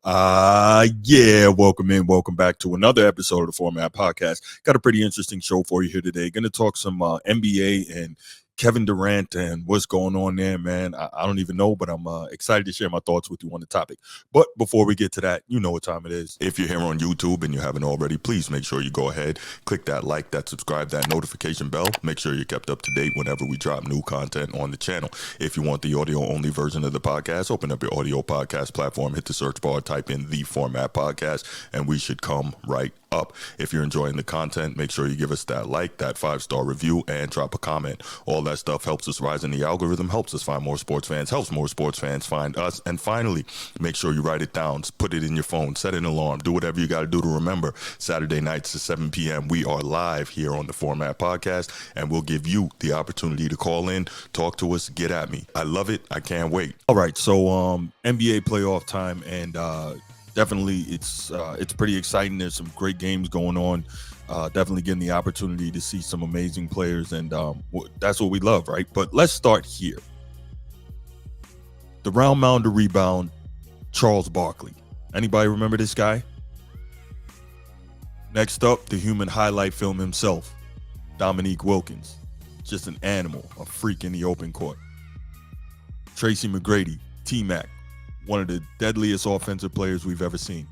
Yeah, welcome back to another episode of the Format Podcast. Got a pretty interesting show for you here today. Going to talk some NBA and Kevin Durant and what's going on there, man. I don't even know, but I'm excited to share my thoughts with you on the topic. But before we get to that, you know what time it is. If you're here on YouTube and you haven't already, please make sure you go ahead, click that like, that subscribe, that notification bell. Make sure you're kept up to date whenever we drop new content on the channel. If you want the audio only version of the podcast, open up your audio podcast platform, hit the search bar, type in the Format Podcast, and we should come right up. If you're enjoying the content, make sure you give us that like, that 5-star review, and drop a comment. All that stuff helps us rise in the algorithm, helps us find more sports fans, helps more sports fans find us. And finally, make sure you write it down, put it in your phone, set an alarm, do whatever you got to do to remember. Saturday nights at 7 p.m. we are live here on the Format Podcast, and we'll give you the opportunity to call in, talk to us, get at me. I love it. I can't wait. All right, so NBA playoff time, and definitely it's pretty exciting. There's some great games going on. Definitely getting the opportunity to see some amazing players, and that's what we love, right? But let's start here. The round mound to rebound, Charles Barkley. Anybody remember this guy? Next up, the human highlight film himself, Dominique Wilkins. Just an animal, a freak in the open court. Tracy McGrady, T-Mac, one of the deadliest offensive players we've ever seen.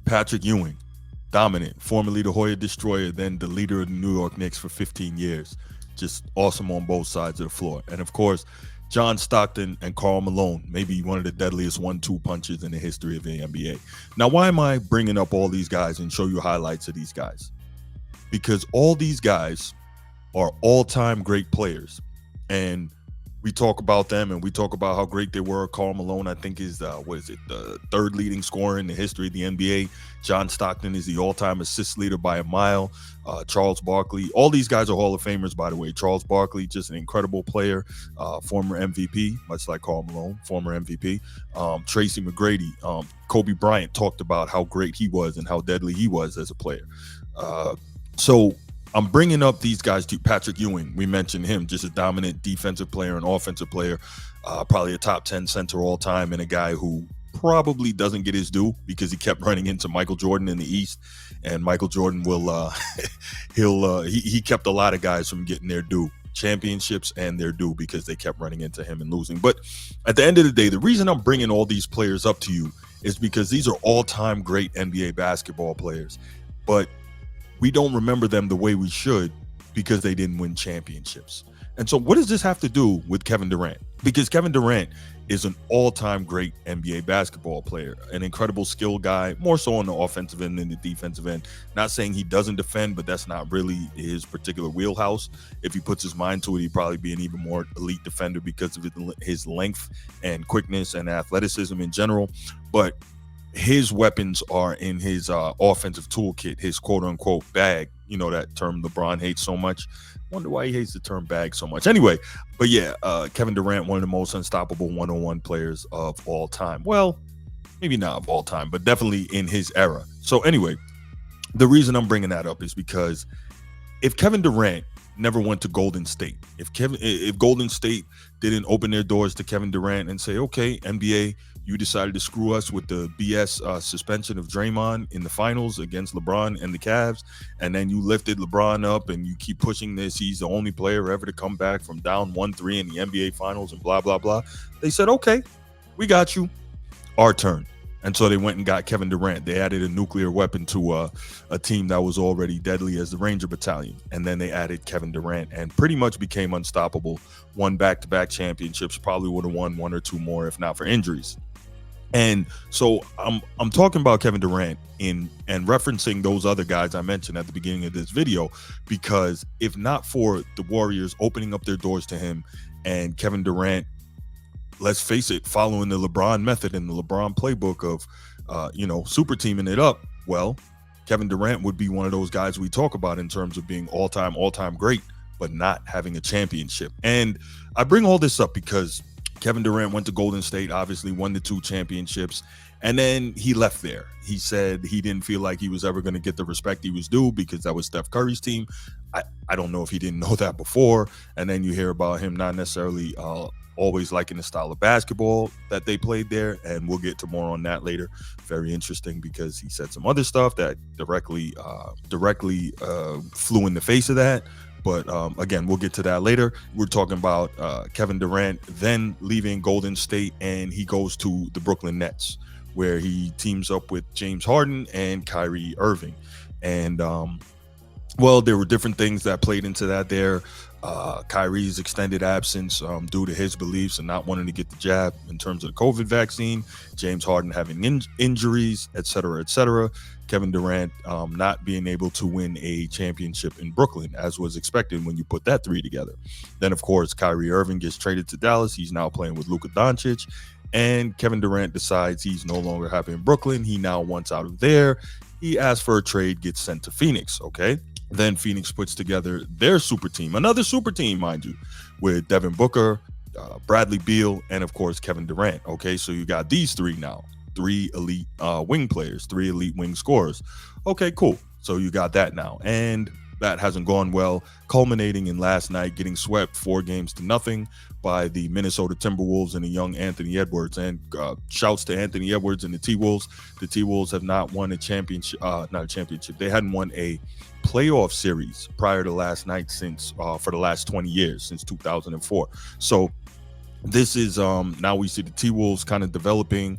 Patrick Ewing, dominant, formerly the Hoya Destroyer, then the leader of the New York Knicks for 15 years. Just awesome on both sides of the floor. And of course, John Stockton and Karl Malone, maybe one of the deadliest 1-2 punches in the history of the NBA. Now, why am I bringing up all these guys and show you highlights of these guys? Because all these guys are all-time great players. And we talk about them and we talk about how great they were. Karl Malone, I think, is the third leading scorer in the history of the NBA. John Stockton is the all-time assist leader by a mile. Charles Barkley, all these guys are Hall of Famers, by the way. Charles Barkley, just an incredible player, former MVP, much like Karl Malone, former MVP. Tracy McGrady, Kobe Bryant talked about how great he was and how deadly he was as a player. So I'm bringing up these guys to Patrick Ewing. We mentioned him, just a dominant defensive player and offensive player, probably a top 10 center all time, and a guy who probably doesn't get his due because he kept running into Michael Jordan in the East, and Michael Jordan will he kept a lot of guys from getting their due, championships and their due, because they kept running into him and losing. But at the end of the day, the reason I'm bringing all these players up to you is because these are all-time great NBA basketball players, but we don't remember them the way we should because they didn't win championships. And so what does this have to do with Kevin Durant? Because Kevin Durant is an all-time great NBA basketball player, an incredible skill guy, more so on the offensive end than the defensive end. Not saying he doesn't defend, but that's not really his particular wheelhouse. If he puts his mind to it, he'd probably be an even more elite defender because of his length and quickness and athleticism in general. But his weapons are in his offensive toolkit, his quote-unquote bag. You know that term LeBron hates so much. Wonder why he hates the term bag so much. Anyway, but yeah, Kevin Durant, one of the most unstoppable one-on-one players of all time. Well, maybe not of all time, but definitely in his era. So anyway, the reason I'm bringing that up is because if Kevin Durant never went to Golden State, if Golden State didn't open their doors to Kevin Durant and say, okay, NBA, you decided to screw us with the BS suspension of Draymond in the finals against LeBron and the Cavs, and then you lifted LeBron up and you keep pushing this. He's the only player ever to come back from down 1-3 in the NBA finals and blah, blah, blah. They said, okay, we got you. Our turn. And so they went and got Kevin Durant. They added a nuclear weapon to a team that was already deadly as the Ranger Battalion. And then they added Kevin Durant and pretty much became unstoppable. Won back-to-back championships, probably would have won one or two more if not for injuries. And so I'm talking about Kevin Durant and referencing those other guys I mentioned at the beginning of this video, because if not for the Warriors opening up their doors to him and Kevin Durant, let's face it, following the LeBron method and the LeBron playbook of, super teaming it up, well, Kevin Durant would be one of those guys we talk about in terms of being all-time great, but not having a championship. And I bring all this up because Kevin Durant went to Golden State, obviously won the 2 championships, and then he left there. He said he didn't feel like he was ever going to get the respect he was due because that was Steph Curry's team. I don't know if he didn't know that before. And then you hear about him not necessarily always liking the style of basketball that they played there. And we'll get to more on that later. Very interesting because he said some other stuff that directly flew in the face of that. But again, we'll get to that later. We're talking about Kevin Durant then leaving Golden State, and he goes to the Brooklyn Nets, where he teams up with James Harden and Kyrie Irving. And well, there were different things that played into that there. Kyrie's extended absence due to his beliefs and not wanting to get the jab in terms of the COVID vaccine. James Harden having injuries, et cetera, et cetera. Kevin Durant not being able to win a championship in Brooklyn, as was expected when you put that three together. Then, of course, Kyrie Irving gets traded to Dallas. He's now playing with Luka Doncic. And Kevin Durant decides he's no longer happy in Brooklyn. He now wants out of there. He asks for a trade, gets sent to Phoenix, okay? Then Phoenix puts together their super team, another super team, mind you, with Devin Booker, Bradley Beal, and, of course, Kevin Durant, okay? So you got these three now, three elite wing players, three elite wing scorers. Okay, cool. So you got that now. And that hasn't gone well, culminating in last night getting swept 4-0 by the Minnesota Timberwolves and the young Anthony Edwards. And shouts to Anthony Edwards and the T-Wolves. The T-Wolves have not won a championship, not a championship. They hadn't won a playoff series prior to last night since for the last 20 years, since 2004. So this is now we see the T-Wolves kind of developing,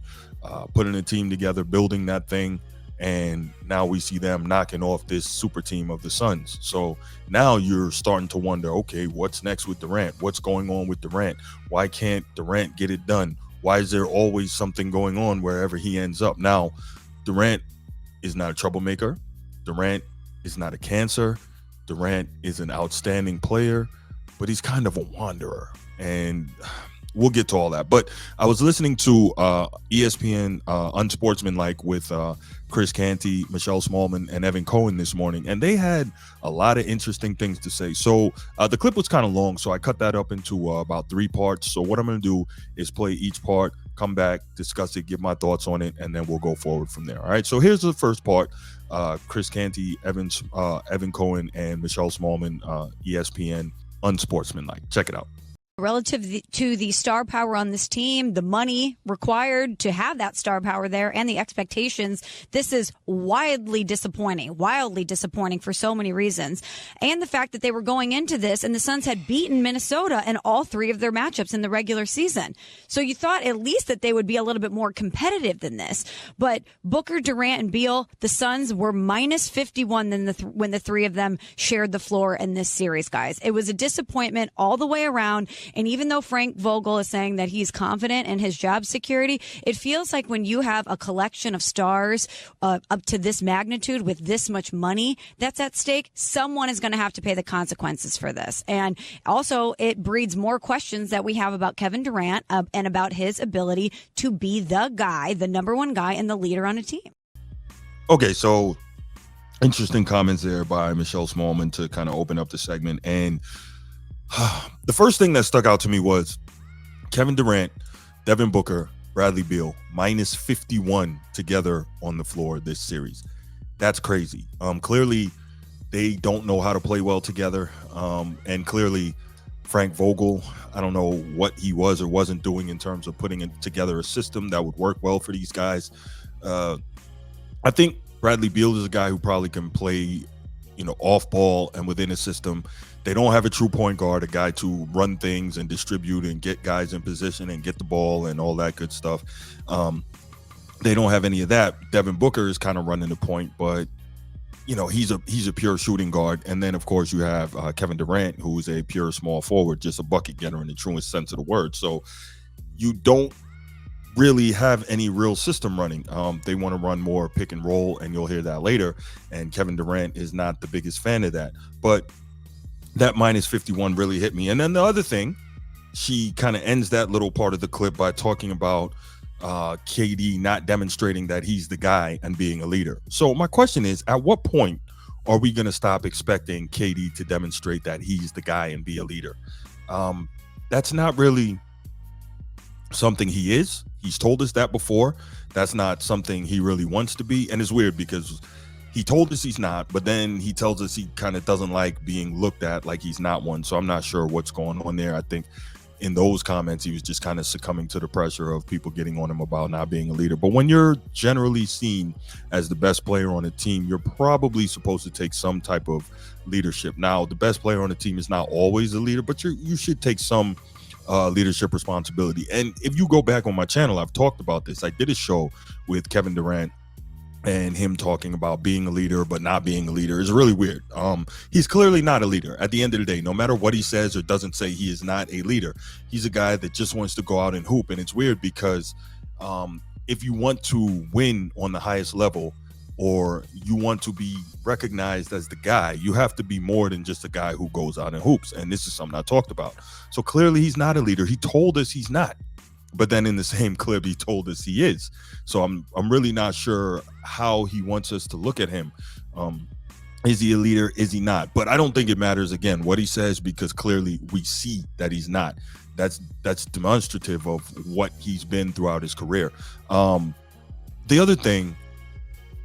putting a team together, building that thing. And now we see them knocking off this super team of the Suns. So now you're starting to wonder, okay, what's next with Durant? What's going on with Durant? Why can't Durant get it done? Why is there always something going on wherever he ends up? Now, Durant is not a troublemaker. Durant is not a cancer. Durant is an outstanding player, but he's kind of a wanderer. And we'll get to all that. But I was listening to ESPN Unsportsmanlike with Chris Canty, Michelle Smallman, and Evan Cohen this morning, and they had a lot of interesting things to say. So the clip was kind of long, so I cut that up into about 3 parts. So what I'm going to do is play each part, come back, discuss it, give my thoughts on it, and then we'll go forward from there. All right, so here's the first part. Chris Canty, Evan Cohen, and Michelle Smallman, ESPN Unsportsmanlike. Check it out. Relative to the star power on this team, the money required to have that star power there, and the expectations, this is wildly disappointing for so many reasons. And the fact that they were going into this and the Suns had beaten Minnesota in all 3 of their matchups in the regular season. So you thought at least that they would be a little bit more competitive than this. But Booker, Durant, and Beal, the Suns were minus 51 when the 3 of them shared the floor in this series, guys. It was a disappointment all the way around. And even though Frank Vogel is saying that he's confident in his job security, it feels like when you have a collection of stars up to this magnitude with this much money that's at stake, someone is going to have to pay the consequences for this. And also, it breeds more questions that we have about Kevin Durant and about his ability to be the guy, the number one guy and the leader on a team. Okay, so interesting comments there by Michelle Smallman to kind of open up the segment. And the first thing that stuck out to me was Kevin Durant, Devin Booker, Bradley Beal, minus 51 together on the floor this series. That's crazy. Clearly, they don't know how to play well together. And clearly, Frank Vogel, I don't know what he was or wasn't doing in terms of putting together a system that would work well for these guys. I think Bradley Beal is a guy who probably can play, off ball and within a system. They don't have a true point guard, a guy to run things and distribute and get guys in position and get the ball and all that good stuff. They don't have any of that. Devin Booker is kind of running the point, but he's a pure shooting guard. And then of course you have Kevin Durant, who's a pure small forward, just a bucket getter in the truest sense of the word. So you don't really have any real system running. They want to run more pick and roll, and you'll hear that later. And Kevin Durant is not the biggest fan of that. But that minus 51 really hit me. And then the other thing, she kind of ends that little part of the clip by talking about KD not demonstrating that he's the guy and being a leader. So my question is, at what point are we going to stop expecting KD to demonstrate that he's the guy and be a leader? That's not really something he is. He's told us that before. That's not something he really wants to be. And it's weird because he told us he's not, but then he tells us he kind of doesn't like being looked at like he's not one. So I'm not sure what's going on there. I think in those comments, he was just kind of succumbing to the pressure of people getting on him about not being a leader. But when you're generally seen as the best player on a team, you're probably supposed to take some type of leadership. Now, the best player on the team is not always a leader, but you should take some leadership responsibility. And if you go back on my channel, I've talked about this. I did a show with Kevin Durant and him talking about being a leader but not being a leader is really weird. He's clearly not a leader. At the end of the day, no matter what he says or doesn't say, he is not a leader. He's a guy that just wants to go out and hoop. And it's weird because if you want to win on the highest level, or you want to be recognized as the guy, you have to be more than just a guy who goes out and hoops. And this is something I talked about. So clearly he's not a leader. He told us he's not. But then in the same clip, he told us he is. So I'm really not sure how he wants us to look at him. Is he a leader? Is he not? But I don't think it matters, again, what he says, because clearly we see that he's not. That's demonstrative of what he's been throughout his career. The other thing,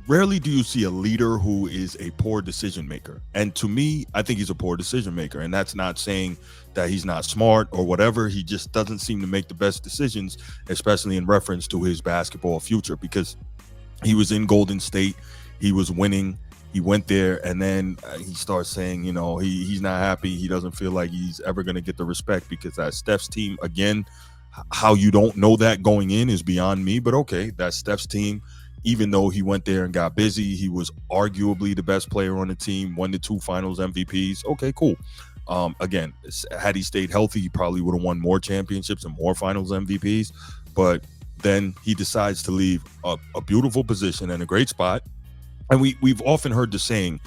rarely do you see a leader who is a poor decision maker. And to me, I think he's a poor decision maker. And that's not saying that he's not smart or whatever. He just doesn't seem to make the best decisions, especially in reference to his basketball future, because he was in Golden State. He was winning. He went there, and then he starts saying, you know, he's not happy. He doesn't feel like he's ever going to get the respect because that Steph's team, again, how you don't know that going in is beyond me. But okay, that's Steph's team. Even though he went there and got busy, he was arguably the best player on the team, won the 2 finals MVPs. Okay, cool. Again, had he stayed healthy, he probably would have won more championships and more finals MVPs. But then he decides to leave a beautiful position and a great spot. And we've often heard the saying,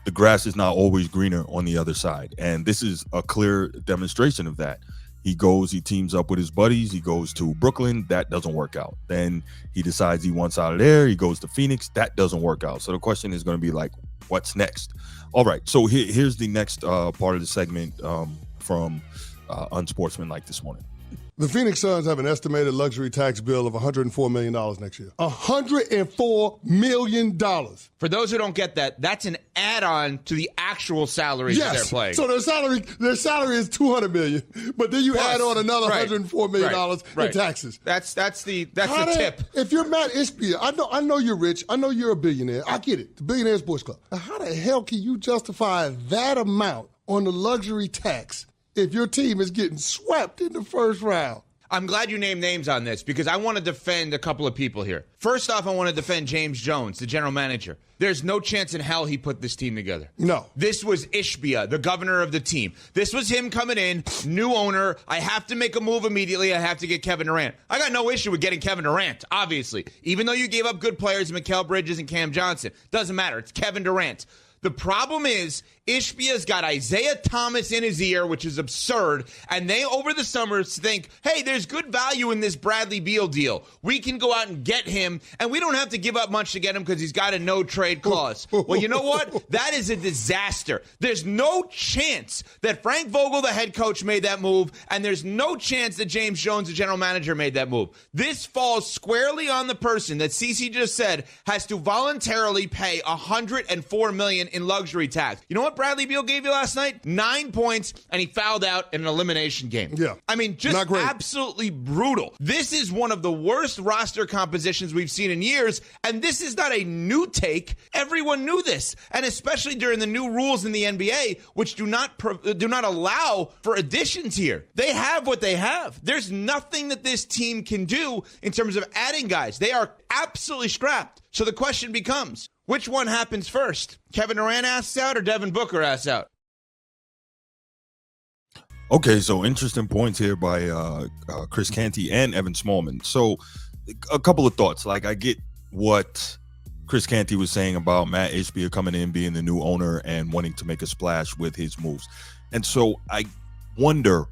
the grass is not always greener on the other side. And this is a clear demonstration of that. He teams up with his buddies. He goes to Brooklyn. That doesn't work out. Then he decides he wants out of there. He goes to Phoenix. That doesn't work out. So the question is going to be like, what's next? All right. So here's the next part of the segment from Unsportsmanlike this morning. The Phoenix Suns have an estimated luxury tax bill of $104 million next year. $104 million. For those who don't get that, that's an add-on to the actual salaries that they're playing. So their salary is $200 million, but then you add on another $104 million in taxes. That's the tip. If you're Matt Ishbia, I know you're rich. I know you're a billionaire. I get it. The Billionaires Boys Club. Now, how the hell can you justify that amount on the luxury tax if your team is getting swept in the first round? I'm glad you named names on this because I want to defend a couple of people here. First off, I want to defend James Jones, the general manager. There's no chance in hell he put this team together. No. This was Ishbia, the governor of the team. This was him coming in, new owner. I have to make a move immediately. I have to get Kevin Durant. I got no issue with getting Kevin Durant, obviously. Even though you gave up good players, Mikal Bridges and Cam Johnson. Doesn't matter. It's Kevin Durant. The problem is Ishbia's got Isaiah Thomas in his ear, which is absurd, and they, over the summer, think, hey, there's good value in this Bradley Beal deal. We can go out and get him, and we don't have to give up much to get him because he's got a no-trade clause. Well, you know what? That is a disaster. There's no chance that Frank Vogel, the head coach, made that move, and there's no chance that James Jones, the general manager, made that move. This falls squarely on the person that CeCe just said has to voluntarily pay $104 million in luxury tax. You know what Bradley Beal gave you last night? 9 points, and he fouled out in an elimination game. Yeah. I mean, just absolutely brutal. This is one of the worst roster compositions we've seen in years, and this is not a new take. Everyone knew this, and especially during the new rules in the NBA, which do not allow for additions here. They have what they have. There's nothing that this team can do in terms of adding guys. They are absolutely strapped. So the question becomes, which one happens first? Kevin Durant asks out or Devin Booker asks out? Okay, so interesting points here by Chris Canty and Evan Smallman. So a couple of thoughts. Like, I get what Chris Canty was saying about Matt Ishbia coming in, being the new owner and wanting to make a splash with his moves. And so I wonder,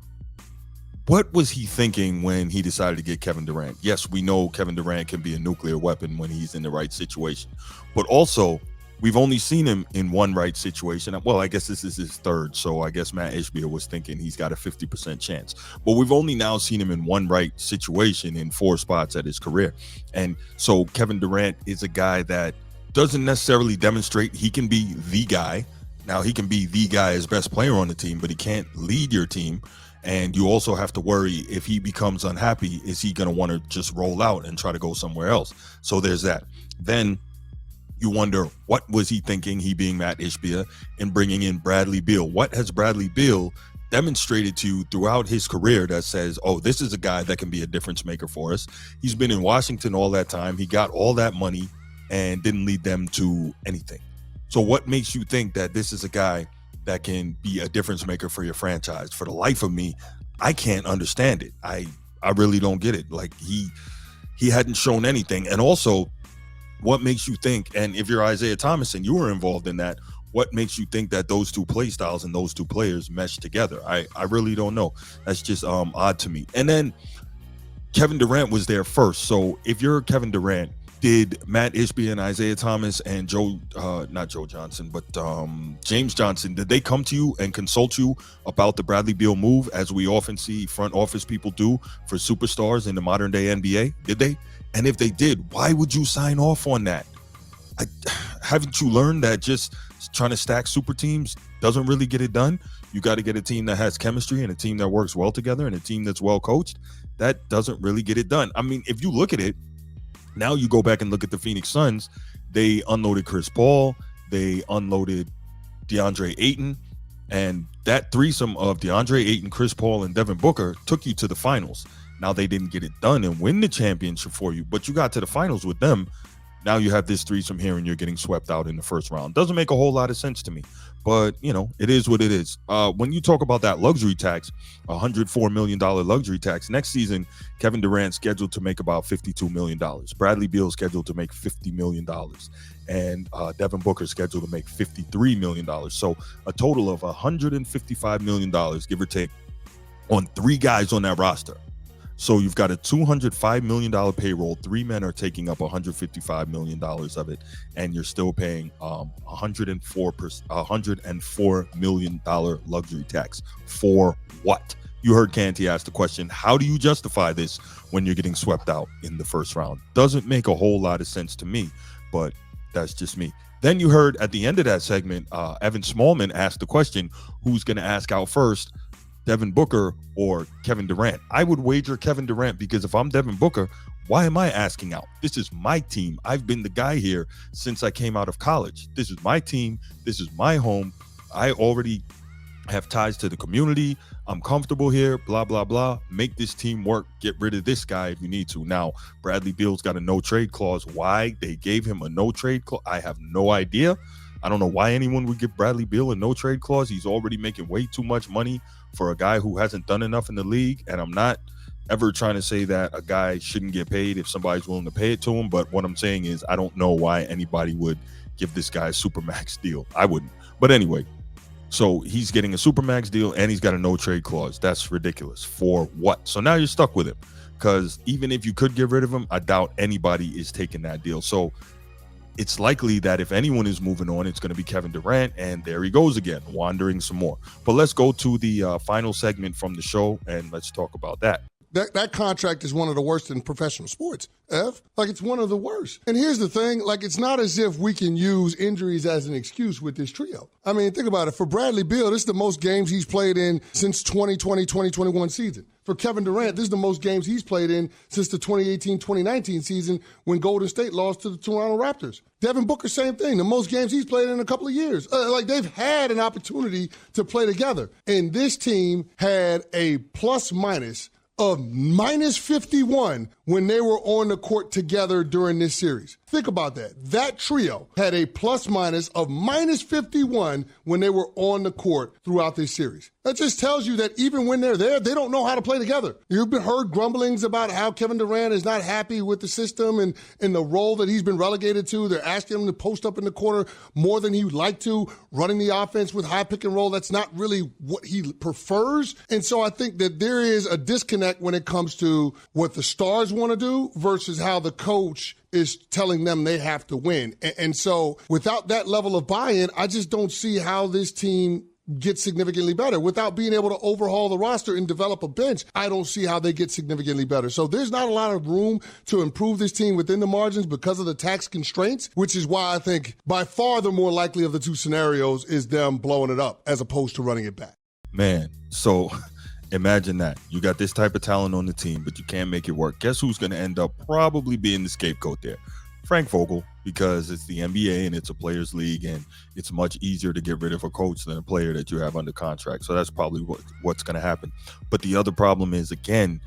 what was he thinking when he decided to get Kevin Durant? Yes, we know Kevin Durant can be a nuclear weapon when he's in the right situation. But also, we've only seen him in one right situation. Well, I guess this is his third, so I guess Matt Ishbia was thinking he's got a 50% chance. But we've only now seen him in one right situation in 4 spots at his career. And so Kevin Durant is a guy that doesn't necessarily demonstrate he can be the guy. Now, he can be the guy as best player on the team, but he can't lead your team. And you also have to worry, if he becomes unhappy, is he going to want to just roll out and try to go somewhere else? So there's that. Then you wonder, what was he thinking, he being Matt Ishbia, in bringing in Bradley Beal? What has Bradley Beal demonstrated to you throughout his career that says, oh, this is a guy that can be a difference maker for us? He's been in Washington all that time. He got all that money and didn't lead them to anything. So what makes you think that this is a guy that can be a difference maker for your franchise? For the life of me, I can't understand it. I really don't get it. Like, he hadn't shown anything. And also, what makes you think, and if you're Isaiah Thomas and you were involved in that, what makes you think that those two play styles and those two players mesh together? I really don't know. That's just odd to me. And then Kevin Durant was there first. So if you're Kevin Durant, did Matt Ishbia and Isaiah Thomas and not Joe Johnson, but James Johnson, did they come to you and consult you about the Bradley Beal move, as we often see front office people do for superstars in the modern day NBA? Did they? And if they did, why would you sign off on that? Haven't you learned that just trying to stack super teams doesn't really get it done? You got to get a team that has chemistry and a team that works well together and a team that's well coached. That doesn't really get it done. I mean, if you look at it, now you go back and look at the Phoenix Suns. They unloaded Chris Paul. They unloaded DeAndre Ayton. And that threesome of DeAndre Ayton, Chris Paul, and Devin Booker took you to the finals. Now, they didn't get it done and win the championship for you, but you got to the finals with them. Now you have this threesome here and you're getting swept out in the first round. Doesn't make a whole lot of sense to me, but it is what it is. When you talk about that luxury tax, $104 million luxury tax, next season, Kevin Durant scheduled to make about $52 million. Bradley Beal scheduled to make $50 million. And Devin Booker scheduled to make $53 million. So a total of $155 million, give or take, on three guys on that roster. So you've got a $205 million payroll. Three men are taking up $155 million of it, and you're still paying $104 million luxury tax. For what? You heard Canty ask the question, how do you justify this when you're getting swept out in the first round? Doesn't make a whole lot of sense to me, but that's just me. Then you heard at the end of that segment, Evan Smallman asked the question, who's going to ask out first, Devin Booker or Kevin Durant? I would wager Kevin Durant, because if I'm Devin Booker, why am I asking out? This is my team. I've been the guy here since I came out of college. This is my team. This is my home. I already have ties to the community. I'm comfortable here, blah, blah, blah. Make this team work. Get rid of this guy if you need to. Now, Bradley Beal's got a no-trade clause. Why they gave him a no-trade clause, I have no idea. I don't know why anyone would give Bradley Beal a no-trade clause. He's already making way too much money for a guy who hasn't done enough in the league. And I'm not ever trying to say that a guy shouldn't get paid if somebody's willing to pay it to him. But what I'm saying is, I don't know why anybody would give this guy a supermax deal. I wouldn't. But anyway, so he's getting a supermax deal and he's got a no-trade clause. That's ridiculous. For what? So now you're stuck with him, because even if you could get rid of him, I doubt anybody is taking that deal. So it's likely that if anyone is moving on, it's going to be Kevin Durant, and there he goes again, wandering some more. But let's go to the final segment from the show, and let's talk about that. That contract is one of the worst in professional sports, Ev. Like, it's one of the worst. And here's the thing, like, it's not as if we can use injuries as an excuse with this trio. I mean, think about it. For Bradley Beal, this is the most games he's played in since 2020-2021 season. For Kevin Durant, this is the most games he's played in since the 2018-2019 season when Golden State lost to the Toronto Raptors. Devin Booker, same thing. The most games he's played in a couple of years. Like, they've had an opportunity to play together. And this team had a plus-minus of minus 51 when they were on the court together during this series. Think about that. That trio had a plus-minus of minus 51 when they were on the court throughout this series. That just tells you that even when they're there, they don't know how to play together. You've heard grumblings about how Kevin Durant is not happy with the system and the role that he's been relegated to. They're asking him to post up in the corner more than he would like to, running the offense with high pick and roll. That's not really what he prefers. And so I think that there is a disconnect when it comes to what the stars want to do versus how the coach is telling them they have to win. And so without that level of buy-in, I just don't see how this team get significantly better. Without being able to overhaul the roster and develop a bench, I don't see how they get significantly better. So there's not a lot of room to improve this team within the margins because of the tax constraints, which is why I think by far the more likely of the two scenarios is them blowing it up as opposed to running it back. Man, so imagine that. You got this type of talent on the team, but you can't make it work. Guess who's going to end up probably being the scapegoat there? Frank Vogel, because it's the NBA and it's a players league, and it's much easier to get rid of a coach than a player that you have under contract. So that's probably what's going to happen. But the other problem is, again,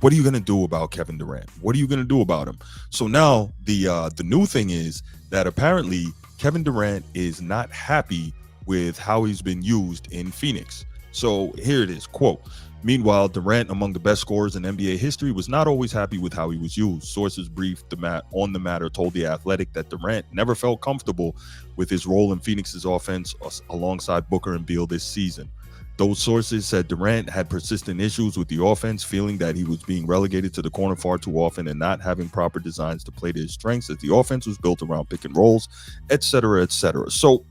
what are you going to do about Kevin Durant? What are you going to do about him? So now the new thing is that apparently Kevin Durant is not happy with how he's been used in Phoenix. So here it is, quote, "Meanwhile, Durant, among the best scorers in NBA history, was not always happy with how he was used. Sources briefed on the matter told The Athletic that Durant never felt comfortable with his role in Phoenix's offense alongside Booker and Beal this season. Those sources said Durant had persistent issues with the offense, feeling that he was being relegated to the corner far too often and not having proper designs to play to his strengths, as the offense was built around pick and rolls, etc., etc." So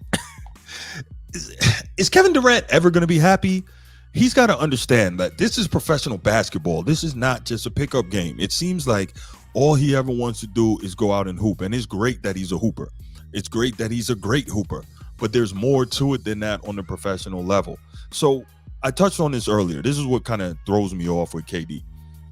is Kevin Durant ever going to be happy? He's got to understand that this is professional basketball. This is not just a pickup game. It seems like all he ever wants to do is go out and hoop. And it's great that he's a hooper. It's great that he's a great hooper. But there's more to it than that on the professional level. So I touched on this earlier. This is what kind of throws me off with KD.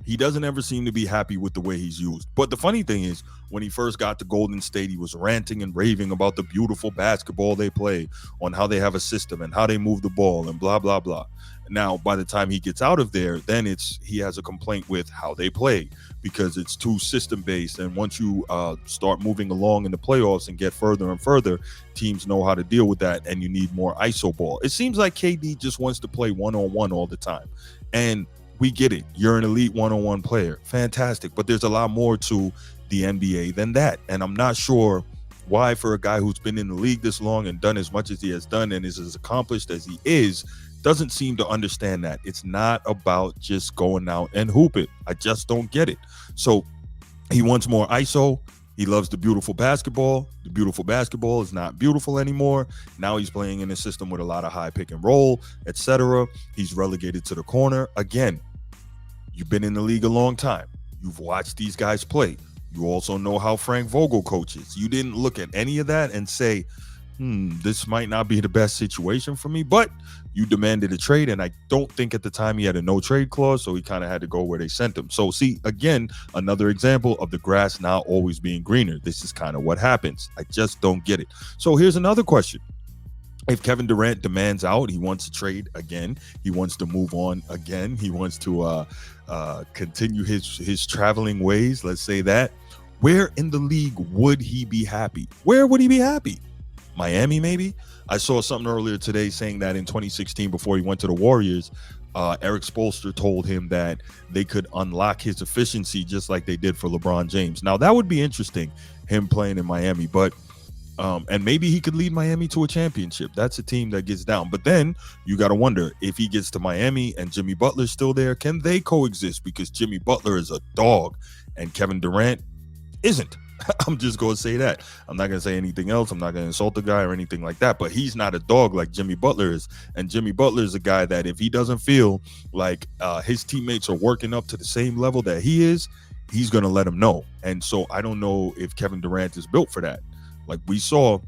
He doesn't ever seem to be happy with the way he's used. But the funny thing is, when he first got to Golden State, he was ranting and raving about the beautiful basketball they play, on how they have a system and how they move the ball and blah, blah, blah. Now, by the time he gets out of there, then he has a complaint with how they play because it's too system-based. And once you start moving along in the playoffs and get further and further, teams know how to deal with that, and you need more ISO ball. It seems like KD just wants to play one-on-one all the time. And we get it. You're an elite one-on-one player. Fantastic. But there's a lot more to the NBA than that. And I'm not sure why, for a guy who's been in the league this long and done as much as he has done and is as accomplished as he is, doesn't seem to understand that. It's not about just going out and hoop it. I just don't get it. So he wants more ISO. He loves the beautiful basketball. The beautiful basketball is not beautiful anymore. Now he's playing in a system with a lot of high pick and roll, etc. He's relegated to the corner. Again, you've been in the league a long time. You've watched these guys play. You also know how Frank Vogel coaches. You didn't look at any of that and say, this might not be the best situation for me, but you demanded a trade, and I don't think at the time he had a no trade clause, so he kind of had to go where they sent him. So see, again, another example of the grass not always being greener. This is kind of what happens. I just don't get it. So here's another question. If Kevin Durant demands out, he wants to trade again, he wants to move on again, he wants to continue his traveling ways, let's say that, where in the league would he be happy? Where would he be happy? Miami, maybe? I saw something earlier today saying that in 2016, before he went to the Warriors, Eric Spoelstra told him that they could unlock his efficiency just like they did for LeBron James. Now, that would be interesting, him playing in Miami, but and maybe he could lead Miami to a championship. That's a team that gets down. But then you got to wonder, if he gets to Miami and Jimmy Butler's still there, can they coexist? Because Jimmy Butler is a dog and Kevin Durant isn't. I'm just going to say that. I'm not going to say anything else. I'm not going to insult the guy or anything like that, but he's not a dog like Jimmy Butler is. And Jimmy Butler is a guy that if he doesn't feel like his teammates are working up to the same level that he is, he's going to let him know. And so I don't know if Kevin Durant is built for that. Like we saw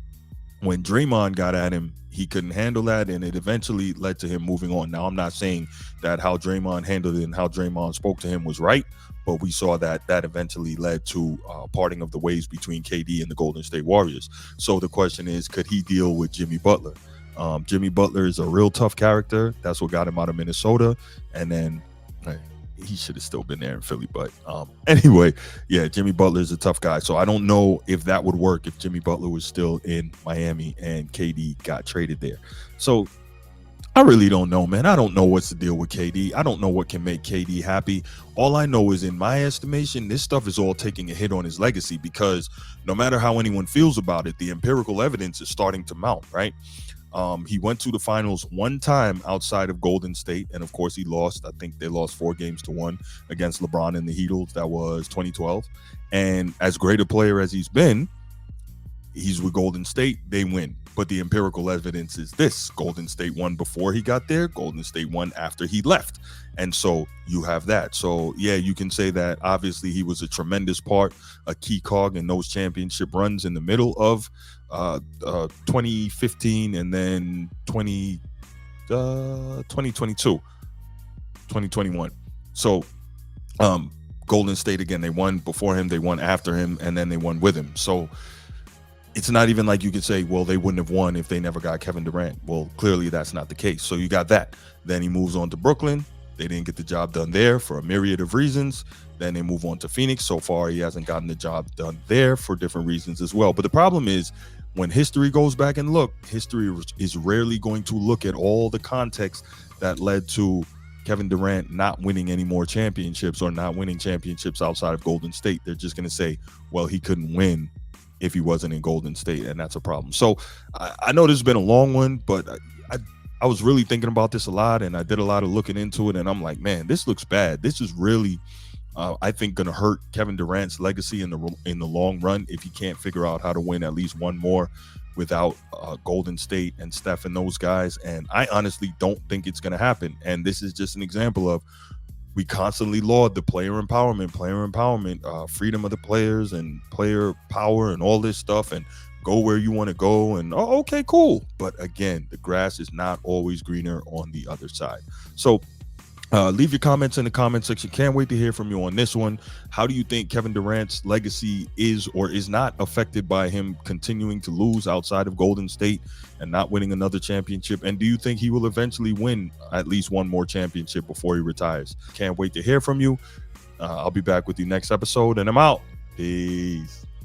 when Draymond got at him, he couldn't handle that, and it eventually led to him moving on. Now, I'm not saying that how Draymond handled it and how Draymond spoke to him was right, but we saw that eventually led to parting of the ways between KD and the Golden State Warriors. So the question is, could he deal with Jimmy Butler? Jimmy Butler is a real tough character. That's what got him out of Minnesota. And then he should have still been there in Philly. But anyway, yeah, Jimmy Butler is a tough guy. So I don't know if that would work if Jimmy Butler was still in Miami and KD got traded there. So I really don't know, man. I don't know what's the deal with KD. I don't know what can make KD happy. All I know is, in my estimation, this stuff is all taking a hit on his legacy, because no matter how anyone feels about it, the empirical evidence is starting to mount, right? He went to the finals one time outside of Golden State, and of course he lost. I think they lost 4-1 against LeBron and the Heatles. That was 2012. And as great a player as he's been, He's with Golden State, they win. But the empirical evidence is this: Golden State won before he got there, Golden State won after he left. And so you have that. So yeah, you can say that obviously he was a tremendous part, a key cog in those championship runs in the middle of 2015 and then 2022, 2021. So Golden State, again, they won before him, they won after him, and then they won with him. So it's not even like you could say, well, they wouldn't have won if they never got Kevin Durant. Well, clearly that's not the case. So you got that. Then he moves on to Brooklyn. They didn't get the job done there for a myriad of reasons. Then they move on to Phoenix. So far, he hasn't gotten the job done there for different reasons as well. But the problem is, when history goes back and look, history is rarely going to look at all the context that led to Kevin Durant not winning any more championships or not winning championships outside of Golden State. They're just going to say, well, he couldn't win if he wasn't in Golden State, and that's a problem. So I know this has been a long one, but I was really thinking about this a lot, and I did a lot of looking into it, and I'm like, man, this looks bad. This is really, I think, going to hurt Kevin Durant's legacy in the long run if he can't figure out how to win at least one more without Golden State and Steph and those guys. And I honestly don't think it's going to happen. And this is just an example of, we constantly laud the player empowerment, freedom of the players and player power and all this stuff, and go where you want to go. And okay, cool. But again, the grass is not always greener on the other side. So leave your comments in the comment section. Can't wait to hear from you on this one. How do you think Kevin Durant's legacy is or is not affected by him continuing to lose outside of Golden State and not winning another championship? And do you think he will eventually win at least one more championship before he retires? Can't wait to hear from you. I'll be back with you next episode, and I'm out. Peace.